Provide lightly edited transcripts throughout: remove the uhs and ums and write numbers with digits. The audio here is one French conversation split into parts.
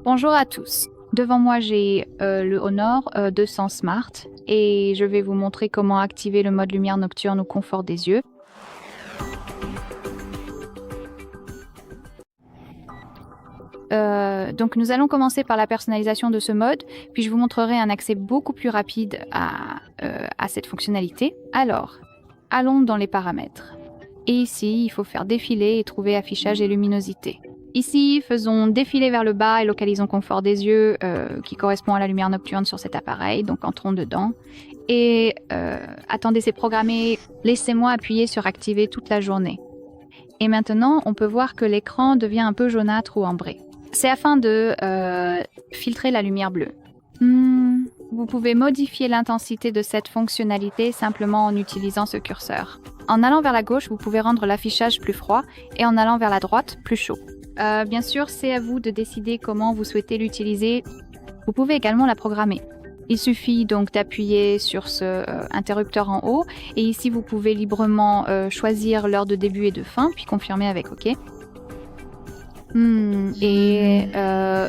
Bonjour à tous. Devant moi, j'ai le Honor 200 Smart et je vais vous montrer comment activer le mode lumière nocturne au confort des yeux. Donc nous allons commencer par la personnalisation de ce mode, puis je vous montrerai un accès beaucoup plus rapide à cette fonctionnalité. Alors, allons dans les paramètres. Et ici, il faut faire défiler et trouver affichage et luminosité. Ici, faisons défiler vers le bas et localisons confort des yeux qui correspond à la lumière nocturne sur cet appareil, donc entrons dedans. Et attendez, c'est programmé, laissez-moi appuyer sur activer toute la journée. Et maintenant, on peut voir que l'écran devient un peu jaunâtre ou ambré. C'est afin de filtrer la lumière bleue. Vous pouvez modifier l'intensité de cette fonctionnalité simplement en utilisant ce curseur. En allant vers la gauche, vous pouvez rendre l'affichage plus froid et en allant vers la droite, plus chaud. Bien sûr, c'est à vous de décider comment vous souhaitez l'utiliser. Vous pouvez également la programmer. Il suffit donc d'appuyer sur ce interrupteur en haut et ici vous pouvez librement choisir l'heure de début et de fin, puis confirmer avec OK.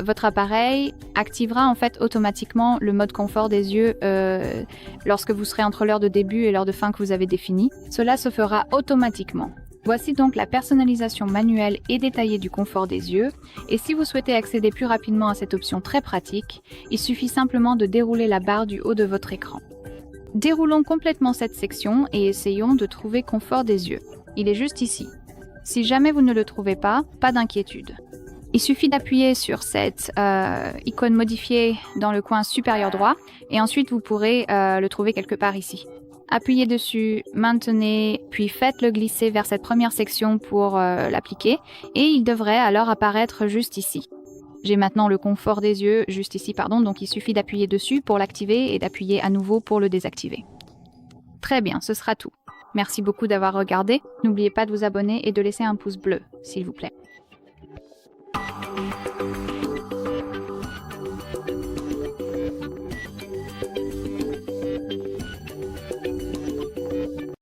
Votre appareil activera en fait automatiquement le mode confort des yeux lorsque vous serez entre l'heure de début et l'heure de fin que vous avez définie. Cela se fera automatiquement. Voici donc la personnalisation manuelle et détaillée du confort des yeux. Et si vous souhaitez accéder plus rapidement à cette option très pratique, il suffit simplement de dérouler la barre du haut de votre écran. Déroulons complètement cette section et essayons de trouver confort des yeux. Il est juste ici. Si jamais vous ne le trouvez pas, pas d'inquiétude. Il suffit d'appuyer sur cette icône modifiée dans le coin supérieur droit et ensuite vous pourrez le trouver quelque part ici. Appuyez dessus, maintenez, puis faites-le glisser vers cette première section pour l'appliquer et il devrait alors apparaître juste ici. J'ai maintenant le confort des yeux juste ici, donc il suffit d'appuyer dessus pour l'activer et d'appuyer à nouveau pour le désactiver. Très bien, ce sera tout. Merci beaucoup d'avoir regardé. N'oubliez pas de vous abonner et de laisser un pouce bleu, s'il vous plaît.